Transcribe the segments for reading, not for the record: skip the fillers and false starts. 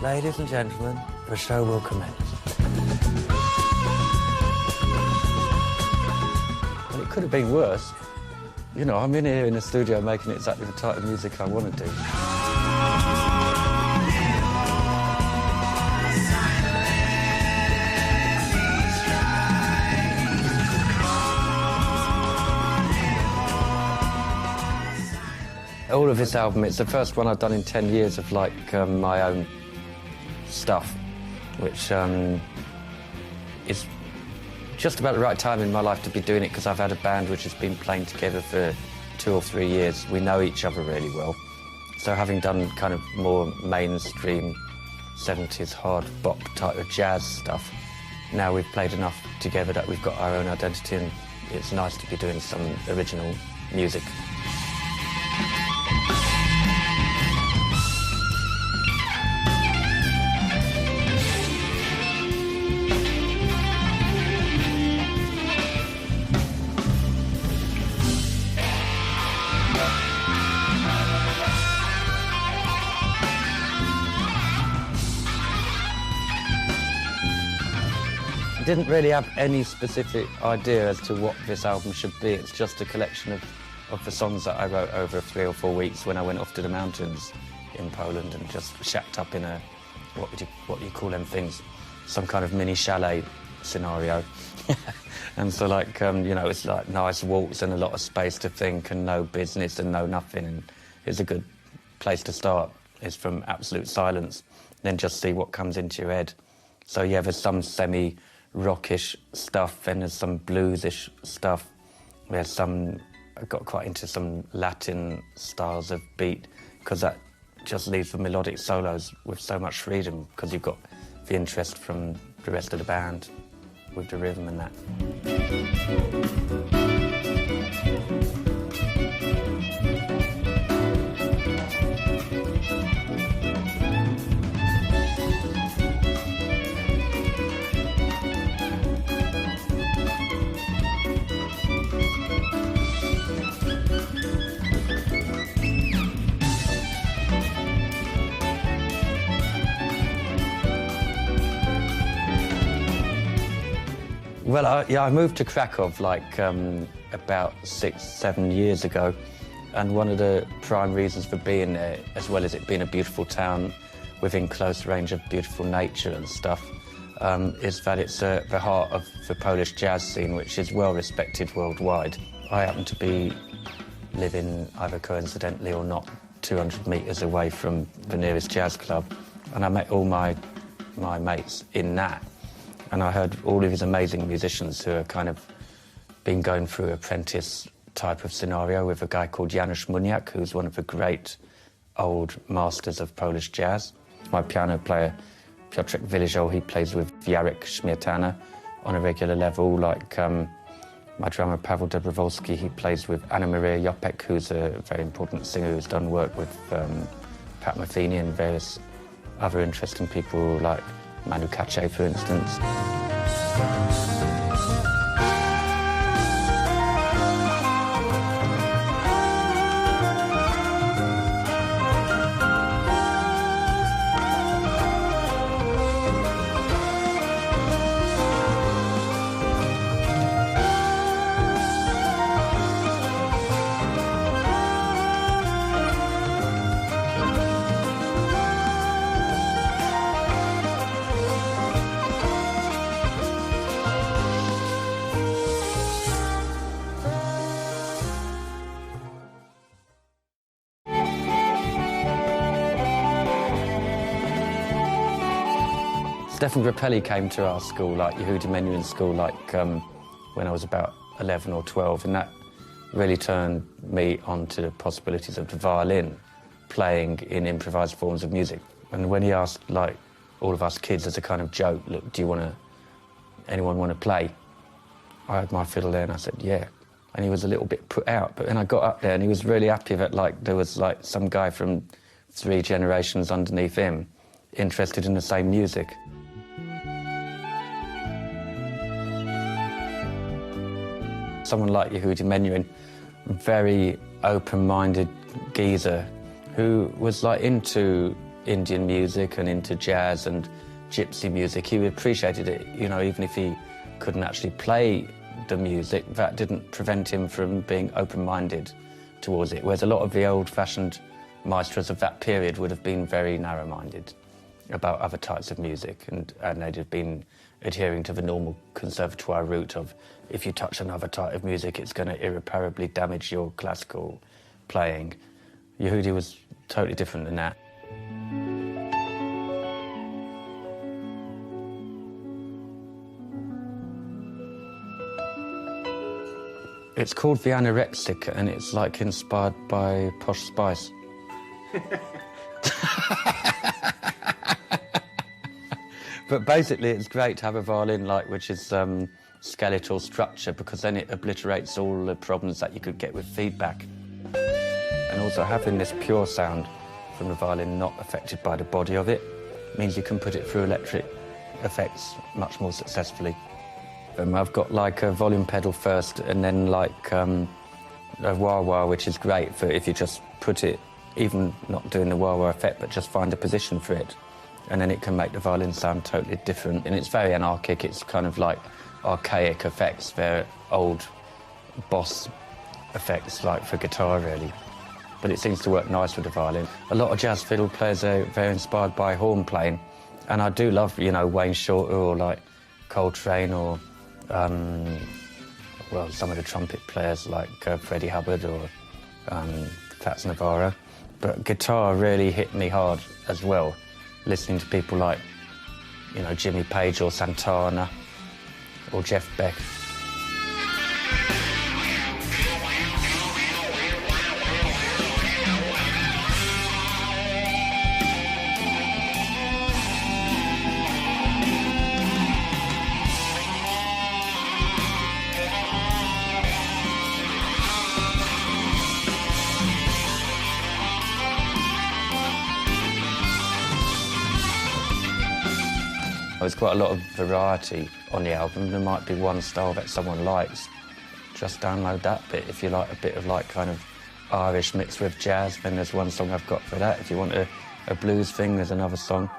Ladies and gentlemen, the show will commence. Well, it could have been worse. You know, I'm in here in the studio making exactly the type of music I want to do. All of this album, it's the first one I've done in 10 years of, like, my own stuff, which is just about the right time in my life to be doing it, because I've had a band which has been playing together for 2 or 3 years. We know each other really well. So having done kind of more mainstream 70s hard bop type of jazz stuff, now we've played enough together that we've got our own identity, and it's nice to be doing some original music. I didn't really have any specific idea as to what this album should be. It's just a collection of the songs that I wrote over 3 or 4 weeks when I went off to the mountains in Poland and just shacked up in a, what do you call them things? Some kind of mini chalet scenario. And so, like, you know, it's like nice walks and a lot of space to think and no business and no nothing. And it's a good place to start, is from absolute silence. Then just see what comes into your head. So, yeah, there's some semi-rockish stuff and there's some bluesish stuff. There's some, I got quite into some Latin styles of beat, because that just leaves the melodic solos with so much freedom, because you've got the interest from the rest of the band with the rhythm and that. Well, I moved to Krakow, like, about 6-7 years ago, and one of the prime reasons for being there, as well as it being a beautiful town within close range of beautiful nature and stuff, is that it's the heart of the Polish jazz scene, which is well respected worldwide. I happen to be living, either coincidentally or not, 200 metres away from the nearest jazz club, and I met all my mates in that. And I heard all of these amazing musicians who are kind of been going through apprentice type of scenario with a guy called Janusz Muniak, who's one of the great old masters of Polish jazz. My piano player, Piotrek Wyliżał, he plays with Jarek Śmietana on a regular level. Like, my drummer, Paweł Dobrowolski, he plays with Anna Maria Jopek, who's a very important singer who's done work with Pat Metheny and various other interesting people, like Manu Katché, for instance. Stefan Grappelli came to our school, like Yehudi Menuhin school, like when I was about 11 or 12, and that really turned me onto the possibilities of the violin playing in improvised forms of music. And when he asked, like, all of us kids as a kind of joke, look, anyone want to play? I had my fiddle there and I said, yeah. And he was a little bit put out, but then I got up there and he was really happy that, like, there was, like, some guy from 3 generations underneath him interested in the same music. Someone like Yehudi Menuhin, very open-minded geezer who was, like, into Indian music and into jazz and gypsy music. He appreciated it, you know, even if he couldn't actually play the music, that didn't prevent him from being open-minded towards it, whereas a lot of the old-fashioned maestros of that period would have been very narrow-minded about other types of music, and they'd have been adhering to the normal conservatoire route of, if you touch another type of music, it's going to irreparably damage your classical playing. Yehudi was totally different than that. It's called The Anorexic, and it's like inspired by Posh Spice. But basically it's great to have a violin like which is skeletal structure, because then it obliterates all the problems that you could get with feedback. And also having this pure sound from the violin not affected by the body of it means you can put it through electric effects much more successfully. I've got like a volume pedal first, and then like a wah-wah, which is great for if you just put it, even not doing the wah-wah effect, but just find a position for it. And then it can make the violin sound totally different. And it's very anarchic, it's kind of like archaic effects. They're old boss effects, like for guitar, really. But it seems to work nice with the violin. A lot of jazz fiddle players are very inspired by horn playing. And I do love, you know, Wayne Shorter or like Coltrane or, well, some of the trumpet players like Freddie Hubbard or Fats Navarro. But guitar really hit me hard as well, listening to people like, you know, Jimmy Page or Santana or Jeff Beck. There's quite a lot of variety on the album. There might be one style that someone likes. Just download that bit. If you like a bit of like kind of Irish mixed with jazz, then there's one song I've got for that. If you want a blues thing, there's another song.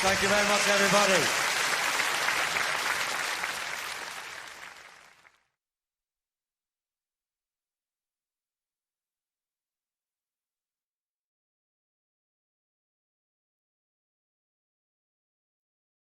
Thank you very much, everybody.